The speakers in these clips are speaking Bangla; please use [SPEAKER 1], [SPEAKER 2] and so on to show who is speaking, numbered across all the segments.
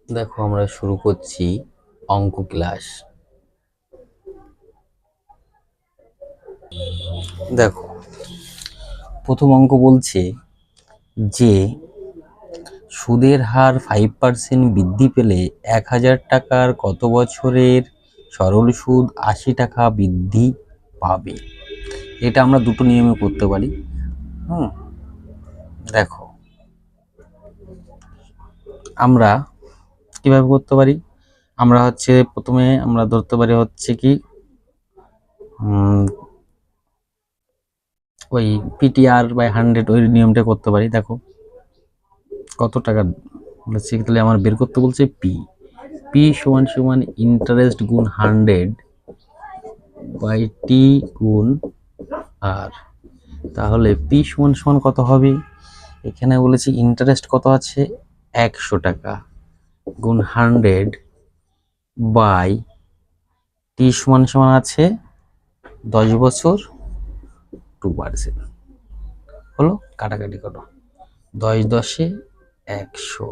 [SPEAKER 1] দেখো আমরা শুরু করছি অঙ্ক ক্লাস। দেখো প্রথম অঙ্ক বলছে যে সুদের হার 5% বৃদ্ধি পেলে 1000 টাকার কত বছরের সরল সুদ 80 টাকা বৃদ্ধি পাবে। এটা আমরা দুটো নিয়মে করতে পারি। দেখো আমরা কিভাবে করতে পারি, আমরা প্রথমে আমরা ধরতে পারি কি ওই পিটিআর বাই 100 ওই নিয়মটা করতে পারি। দেখো কত টাকা বলেছে, তাহলে আমার বের করতে বলছে পি পি সমান সমান ইন্টারেস্ট গুণ 100 বাই টি গুণ আর। তাহলে পি সমান সমান কত হবে, এখানে বলেছি ইন্টারেস্ট কত আছে 100 টাকা গুণ 100 বাই টি সমান সমান আছে 10 বছর 2%। হলো কাটাকাটি করো, 10 10 100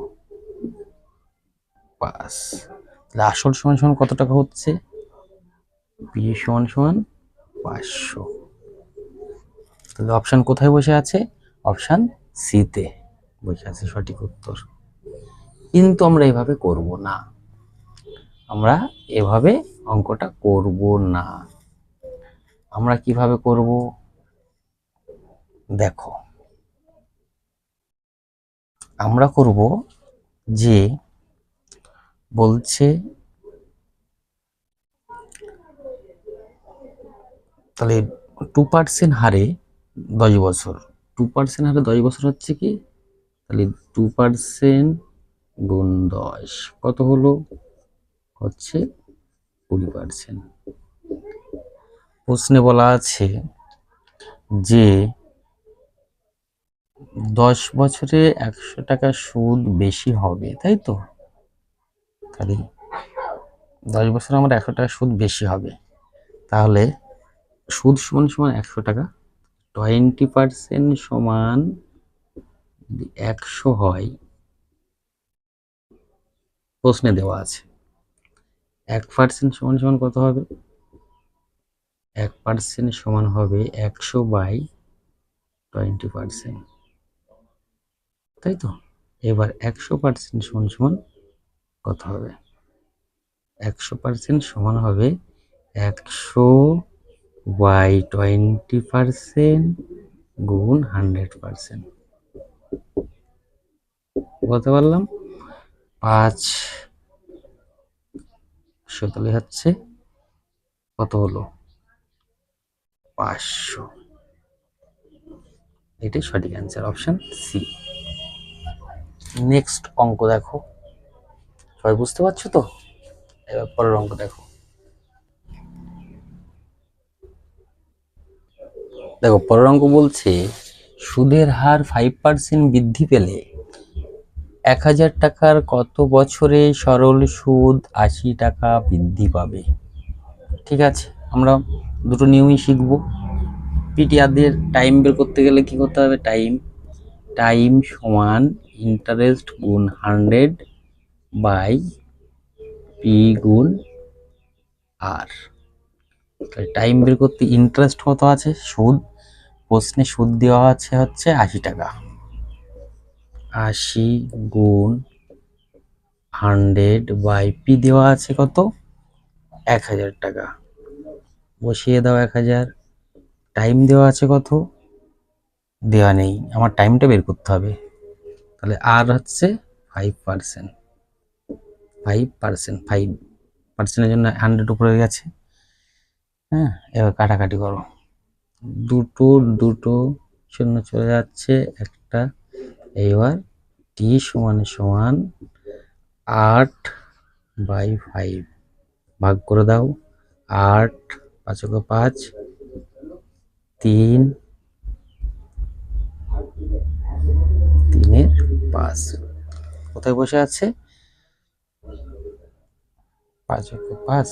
[SPEAKER 1] 5। তাহলে আসল সমান সমান কত টাকা হচ্ছে, পি সমান সমান 500। তাহলে অপশন কোথায় বসে আছে, অপশন সিতে বসে আছে সঠিক উত্তর। কিন্তু আমরা এভাবে করব না, আমরা এভাবে অঙ্কটা করব না। আমরা কিভাবে করব, দেখো আমরা করব যে বলছে তাহলে 2% হারে 10 বছর, 2% হারে 10 বছর হচ্ছে কি, তাহলে 2% গুণ 10 কত হলো, হচ্ছে 20%। প্রশ্নে বলা আছে যে 10 বছরে 100 টাকা সুদ বেশি হবে, তাই তো। তাহলে 10 বছরে আমার 100 টাকা সুদ বেশি হবে, তাহলে সুদ সমান সমান 100 টাকা, 20% সমান 100 হয়, প্রশ্নে দেওয়া আছে 1% সমান সমান কত হবে, 1% সমান হবে 100 বাই 20%, তাই তো। এবার 100% সমান সমান কত হবে, 100% সমান হবে 100 বাই 20% গুণ 100%। বলতে পারলাম 500, তাহলে হচ্ছে কত হলো 500। এটাই সঠিক অ্যান্সার, অপশন সি। নেক্সট অঙ্ক দেখো, সবাই বুঝতে পারছো তো। এবার পরের অঙ্ক দেখো। দেখো পরের অঙ্ক বলছে সুদের হার 5% বৃদ্ধি পেলে 1000 টাকার কত বছরে সরল সুদ 80 টাকা বৃদ্ধি পাবে। ঠিক আছে, আমরা দুটো নিয়মই শিখবো। পিটিআরদের টাইম বের করতে গেলে কি করতে হবে, টাইম সমান ইন্টারেস্ট গুণ 100 বাই পি গুণ আর। টাইম বের করতে ইন্টারেস্ট কত আছে, সুদ, প্রশ্নে সুদ দেওয়া আছে হচ্ছে 80 টাকা, 80 গুণ 100 বাই পি দেওয়া আছে কত 1000 টাকা, বসিয়ে দাও 1000। টাইম দেওয়া আছে কত, দেওয়া নেই, আমার টাইমটা বের করতে হবে। তাহলে আর হচ্ছে 5%, 5%এর জন্য 100 উপরে গেছে। হ্যাঁ, এবার কাটাকাটি করো, দুটো দুটো শূন্য চলে যাচ্ছে একটা। এইবার টি সমান সমান 8 বাই 5 ভাগ করে দাও, 8 5 5 3 3 5 কোথায় বসে আছে, 5 5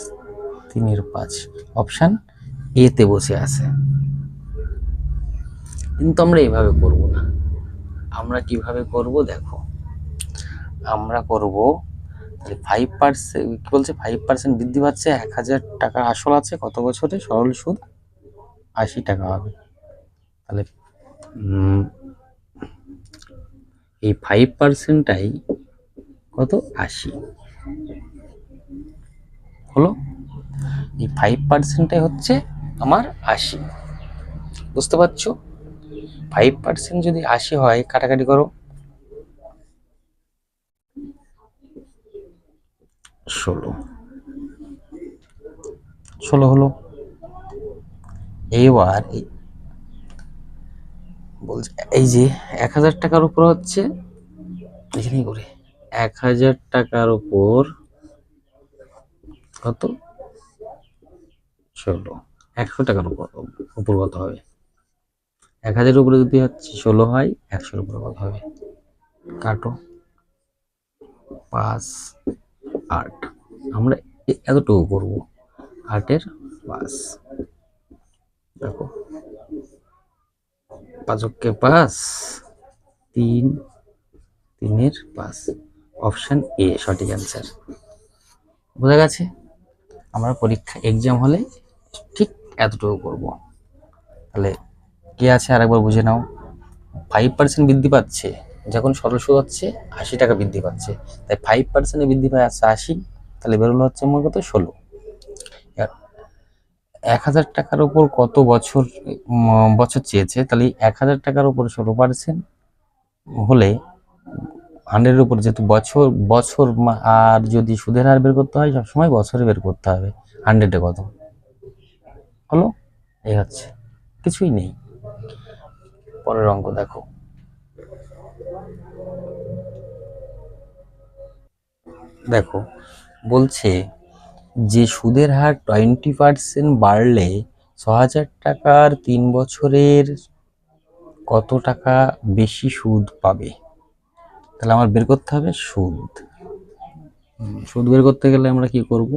[SPEAKER 1] 3 5 অপশন এ তে বসে আছে। কিন্তু আমরা এভাবে করব না, আমরা কিভাবে করব দেখো, আমরা করব 5% কি বলছে, 5% বৃদ্ধি পাচ্ছে, 1,000 টাকা আসল আছে, কত বছরে সরল সুদ 80 টাকা হবে। তাহলে এই 5%টাই কত, 80 হলো। এই 5%টাই হচ্ছে আমার 80, বুঝতে পারছো? 5% যদি 80 হয়, কাটাকাটি করো, 16 হলো। এবার বলছে এই যে 1,000 টাকার উপর হচ্ছে, এখানেই করে 1,000 টাকার উপর কত, 16, 100 টাকার উপর কত হবে, 1,000 উপরে যদি হচ্ছে 16 হয়, 100 উপরে কত হবে, কাটো, 5, 8, আমরা এতটুকু করবো, 8-এর 5, দেখো 5 5, 3, 3-এর 5, অপশন এ সঠিক অ্যান্সার। বোঝা গেছে? আমরা পরীক্ষা এক্সাম হলে ঠিক এতটুকু করব। তাহলে কি আছে আরেকবার বুঝে নাও। 5% বৃদ্ধি পাচ্ছে, যখন সরল সুদ হচ্ছে 80 টাকা বৃদ্ধি পাচ্ছে, তাই 5% বৃদ্ধি পায় আছে 80, তাহলে বেরোলো হচ্ছে আমার কত, 16। 1,000 টাকার উপর কত বছর বছর চেয়েছে, তাহলে 1,000 টাকার উপর 16% হলে 100-এর উপর যেহেতু বছর বছর আর যদি সুদের হার বের করতে হয় সবসময় বছরে বের করতে হবে, 100-এ কত হলো, এই হচ্ছে, কিছুই নেই। পরের অঙ্ক দেখো, দেখো বলছে যে সুদের হার 20% বাড়লে 6,000 টাকার 3 বছরের কত টাকা বেশি সুদ পাবে। তাহলে আমার বের করতে হবে সুদ। সুদ বের করতে গেলে আমরা কি করব,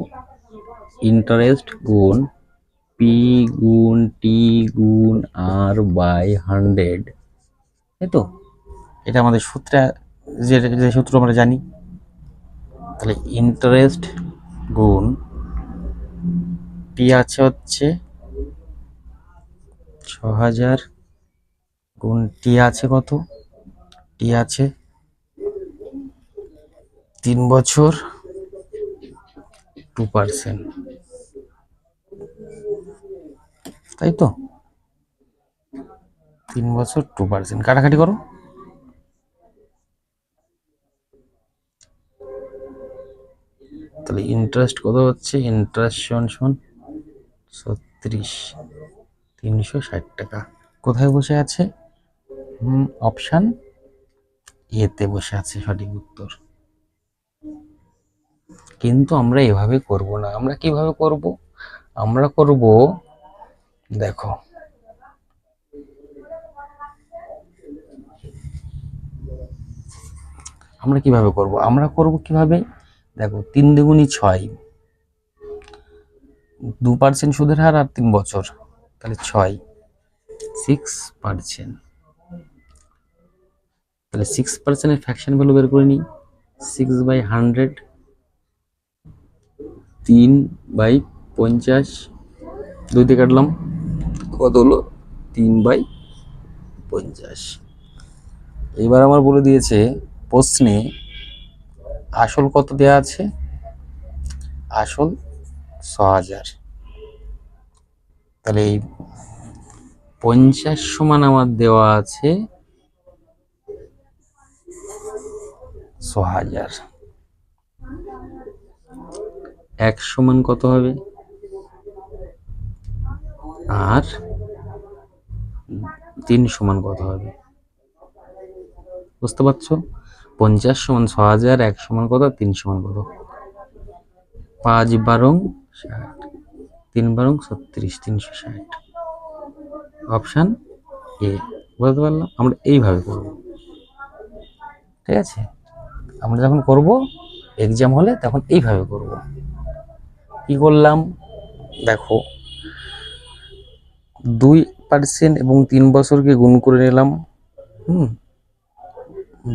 [SPEAKER 1] ইন্টারেস্ট গুণ পি গুণ টি গুণ আর বাই 100, তাই তো? এটা আমাদের সূত্রে, যে সূত্র আমরা জানি। তাহলে ইন্টারেস্ট গুণ পি আছে হচ্ছে 6,000 গুণ টি আছে কত, টি আছে 3 বছর 2%, তাই তো? 3 বছর 2%, কাটাকাটি করো, তাহলে ইন্টারেস্ট কত হচ্ছে, ইন্টারেস্ট সমান 36, 360 টাকা। কোথায় বসে আছে, অপশন এতে বসে আছে সঠিক উত্তর। কিন্তু আমরা এভাবে করব না, আমরা কিভাবে করব, আমরা করব, দেখো আমরা কিভাবে করব, আমরা করব কিভাবে, দেখো 3 দুগুণী 6, 2% সুদের হার আর 3 বছর, তাহলে 6, 6%, তাহলে 6%-এর ফ্র্যাকশন ভ্যালু বের করে নিই, 6/100, 3/50, 2 দিয়ে কাটলাম, কত হলো, 3/50। এবার আমার বলে দিয়েছে প্রশ্নে আসল কত দেয়া আছে, আসল 6,000, তাহলে এই 50 সমান আমার দেওয়া আছে 6,000, 1 সমান কত হবে, আর 3 সমান কত হবে, বুঝতে পারছো? 50 সমান 6,000, 1 সমান কত, 3 সমান কত, 5 × 60, 3 × 36, 360, অপশন এ। বুঝতে পারলাম? আমরা এইভাবে করব, ঠিক আছে? আমরা যখন করব এক্সাম হলে তখন এইভাবে করব। কি করলাম, দেখো 2% এবং 3 বছরকে গুণ করে নিলাম,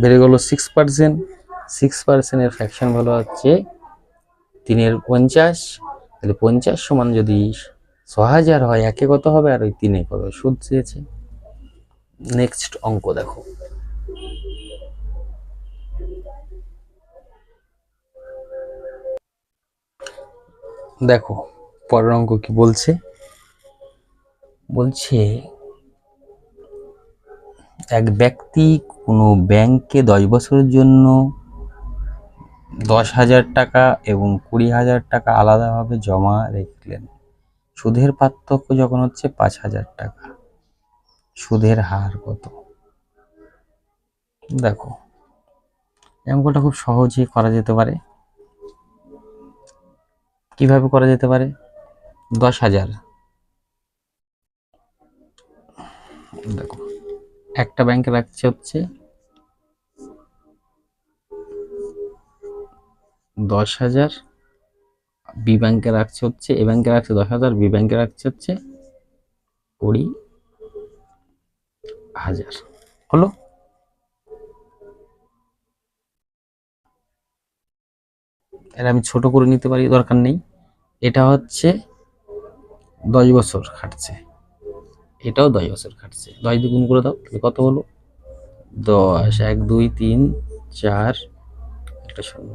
[SPEAKER 1] বেড়ে গেল 6%, 6%-এর ফ্র্যাকশন ভ্যালু হচ্ছে 3/50, তাহলে 50 সমান যদি 6000 হয়, একে কত হবে আর ওই 3-এ কত সুদ দিয়েছে। নেক্সট অঙ্ক দেখো, দেখো পরের অঙ্ক কি বলছে। বলছে এক ব্যক্তি কোনো ব্যাংকে 10 বছরের জন্য 10,000 টাকা এবং 20,000 টাকা আলাদাভাবে জমা রাখলেন। সুদের পার্থক্য যখন হচ্ছে 5,000 টাকা, সুদের হার কত? দেখো অঙ্কটা খুব সহজেই করা যেতে পারে। কিভাবে করা যেতে পারে? 10,000, দেখো একটা ব্যাংকে রাখছে হচ্ছে 10,000, বি ব্যাংকে রাখছে হচ্ছে, এ ব্যাংকে রাখছে 10,000, বি ব্যাংকে রাখছে হচ্ছে 20,000। হলো? এটা আমি ছোট করে নিতে পারি, দরকার নেই। এটা হচ্ছে 10 বছর খাটছে, এটাও 10 বছর খাটছে। 10 দিয়ে গুণ করে দাও, তাহলে কত হলো? 10, 1 2 3 4, একটা শূন্য,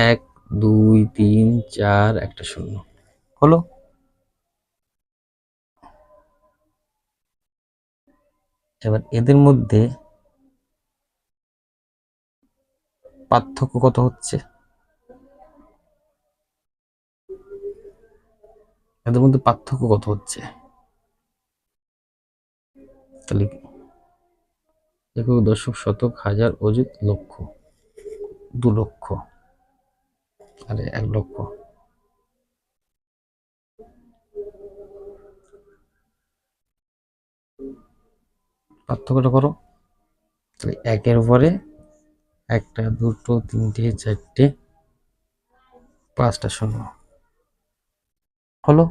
[SPEAKER 1] 1 2 3 4, একটা শূন্য। হলো? এবার এদের মধ্যে পার্থক্য কত হচ্ছে? এদের মধ্যে পার্থক্য কত হচ্ছে? তাহলে একক, দশক, শতক, হাজার, অযুত, লক্ষ। 2 লক্ষ, আরে 1 লক্ষ। পার্থক্যটা করো। তাহলে 1-এর উপরে 1টা 2টো 3টে 4টে 5টা শূন্য। হলো?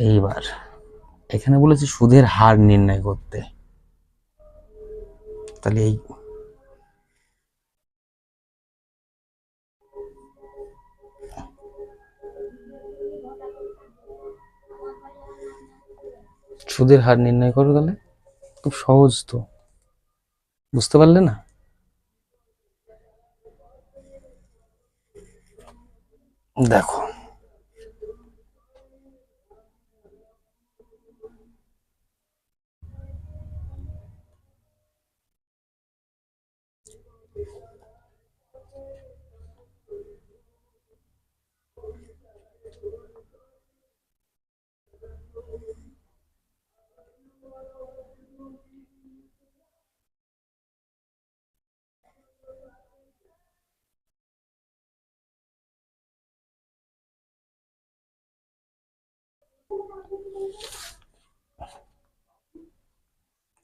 [SPEAKER 1] এইবার এখানে বলেছে সুদের হার নির্ণয় করতে। তাহলে এই সুদের হার নির্ণয় করো, তাহলে খুব সহজ তো, বুঝতে পারলে না? দেখো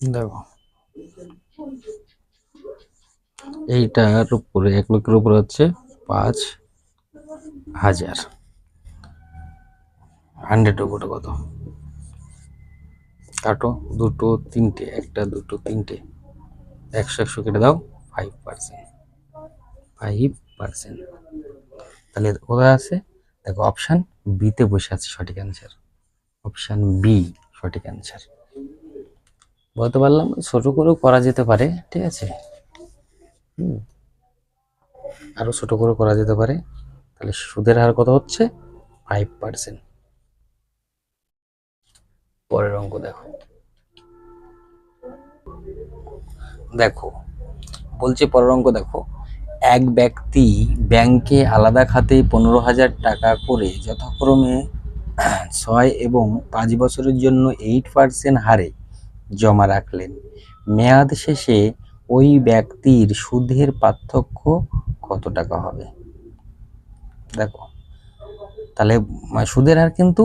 [SPEAKER 1] দেখো এইটার উপরে 1 লক্ষের উপরে হচ্ছে 5,000, 100 উপরে কত? কাটো, 2টো 3টে, 1টা 2টো 3টে, 100 100 কেটে দাও, 5%, 5%। তাহলে কোথায় আছে? দেখো অপশান বিতে বসে আছে সঠিক অ্যান্সার। অপশান বি সঠিক অ্যান্সার। বলতে পারলাম, ছোট করেও করা যেতে পারে, ঠিক আছে? আরো ছোট করে করা যেতে পারে। তাহলে সুদের হার কত হচ্ছে? 5%। পরের অঙ্ক দেখো, দেখো বলছে পরের অঙ্ক দেখো, এক ব্যক্তি ব্যাংকে আলাদা খাতে 15,000 টাকা করে যথাক্রমে 6 এবং 5 বছরের জন্য 8% হারে জমা রাখলেন। মেয়াদ শেষে ওই ব্যক্তির সুদের পার্থক্য কত টাকা হবে? দেখো তাহলে সুদের হার কিন্তু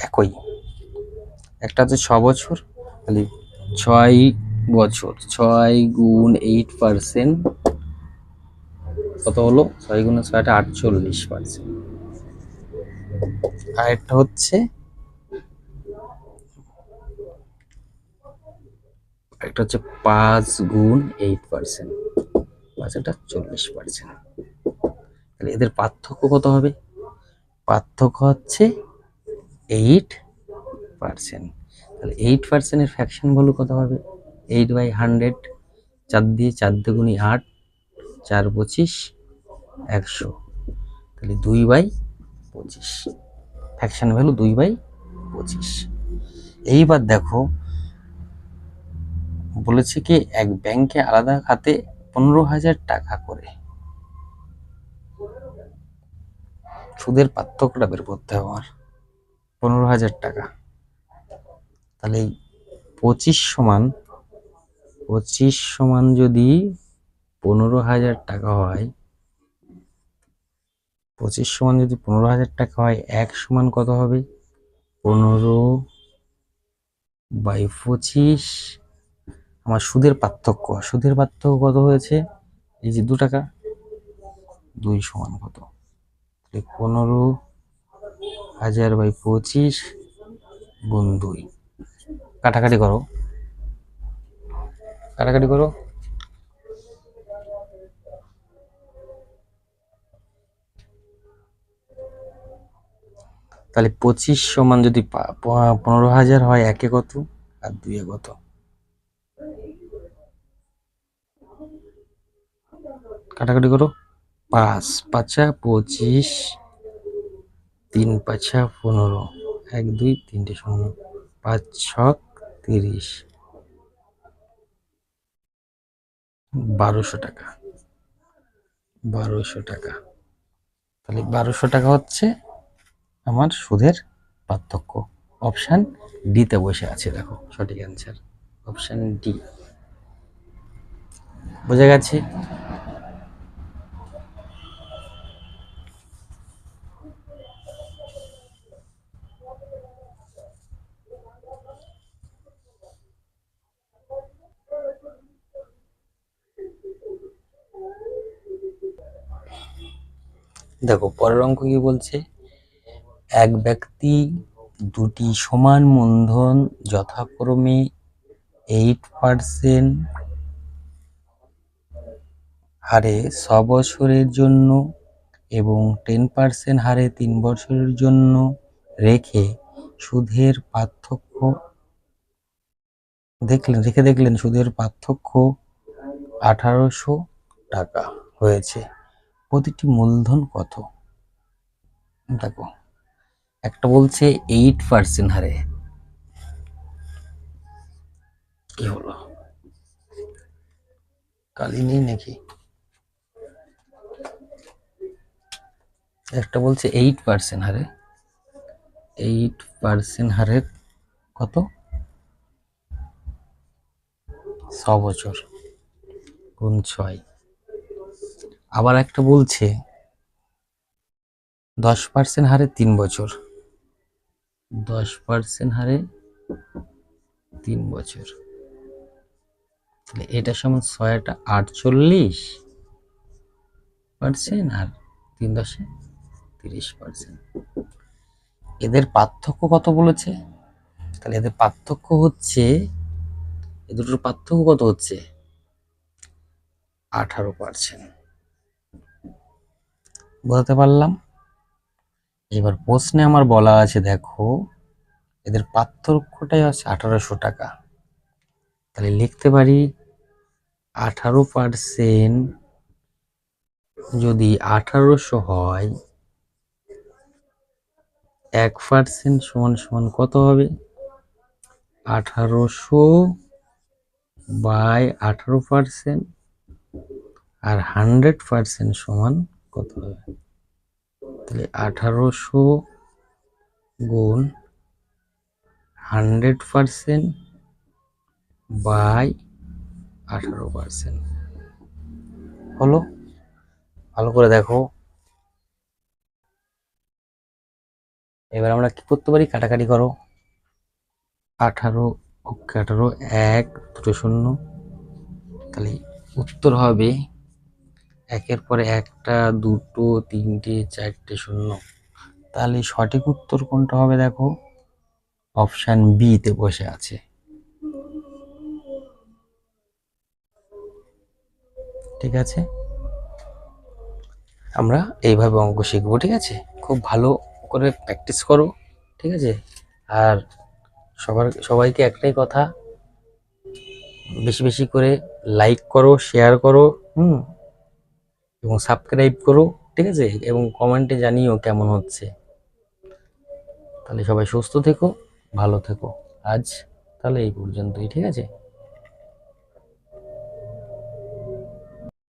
[SPEAKER 1] একই, একটা হচ্ছে 6 বছর, তাহলে 6 বছর, 6 গুণ 8% কত হলো? 6 গুণ 6টা 48%। আর একটা হচ্ছে একটা হচ্ছে 5 গুণ 8%, 5 এটা 40%। তাহলে এদের পার্থক্য কত হবে? পার্থক্য হচ্ছে 8%। তাহলে 8%-এর ফ্র্যাকশন ভ্যালু কত হবে? 8/100, 4 দিয়ে 4 দুগুণী 8, 4 25, 100, তাহলে 2/25, ফ্র্যাকশন ভ্যালু 2/25। এইবার দেখো বলেছে কি এক ব্যাংকে আলাদা খাতে 15,000 টাকা করে, সুদের পার্থক্যটা বের করতে হবে আমার। 15,000 টাকা, তাহলে 25 সমান যদি 15,000 টাকা হয়, 25 সমান যদি 15,000 টাকা হয়, 1 সমান কত হবে? 15/25। আমার সুদের পার্থক্য কত হয়েছে? এই যে 2 টাকা, 2 সমান কত? 15,000/25 গুণ 2, কাটাকাটি করো। তাহলে 25 সমান যদি 15,000 হয়, 1 কত আর 2 কত? কাটাকাটি করো। 5 5 25, 3 5 15, 1 2 3 শূন্য, 5 6 30, 1200 টাকা। 1200 টাকা, তাহলে 1200 টাকা হচ্ছে আমার সুদের পার্থক্য। অপশান ডিতে বসে আছে, দেখো সঠিক অ্যান্সার অপশান ডি। বোঝা গেছে? দেখো পরের অঙ্ক কি বলছে? এক ব্যক্তি দুটি সমান মূলধন যথাক্রমে 8% হারে 6 বছরের জন্য এবং 10% হারে 3 বছরের জন্য রেখে সুদের পার্থক্য দেখলেন সুদের পার্থক্য 1800 টাকা হয়েছে। প্রতিটি মূলধন কত? দেখো একটা বলছে 8% হারে, কি হলো কালি নেই নাকি? একটা বলছে 8% হারে, 8% হারে কত? 6 বছর গুণ 6। আবার একটা বলছে 10% হারে 3 বছর, 10% হারে 3 বছর, তাহলে এটা সমান 6 টা 48% আর 3 10 30%। এদের পার্থক্য কত বলেছে? তাহলে এদের পার্থক্য হচ্ছে, এ দুটোর পার্থক্য কত হচ্ছে? 18%। বলতে পারলাম? এবার প্রশ্নে আমার বলা আছে, দেখো এদের পার্থক্যটাই হচ্ছে 1800 টাকা। তাহলে লিখতে পারি 18% যদি 1800 হয়, 1% সমান সমান কত হবে? 1800/18%, আর 100% সমান কত হবে? তাহলে 1800 গুণ 100%/18% হলো। ভালো করে দেখো। এবার আমরা কি করতে পারি? কাটাকাটি করো। 18 ওকে 18, 1 দুটো শূন্য, তাহলে উত্তর হবে একের পরে একটা, দুটো, তিনটে, চারটে শূন্য। তাহলে সঠিক উত্তর কোনটা হবে? দেখো অপশান বি তে বসে আছে। ঠিক আছে, আমরা এইভাবে অঙ্ক শিখবো। ঠিক আছে, খুব ভালো করে প্র্যাকটিস করো। ঠিক আছে, আর সবাইকে একটাই কথা, বেশি বেশি করে লাইক করো, শেয়ার করো, এবং সাবস্ক্রাইব করো। ঠিক আছে, এবং কমেন্টে জানিও কেমন হচ্ছে। তাহলে সবাই সুস্থ থেকো, ভালো থেকো। আজ তাহলে এই পর্যন্তই। ঠিক আছে।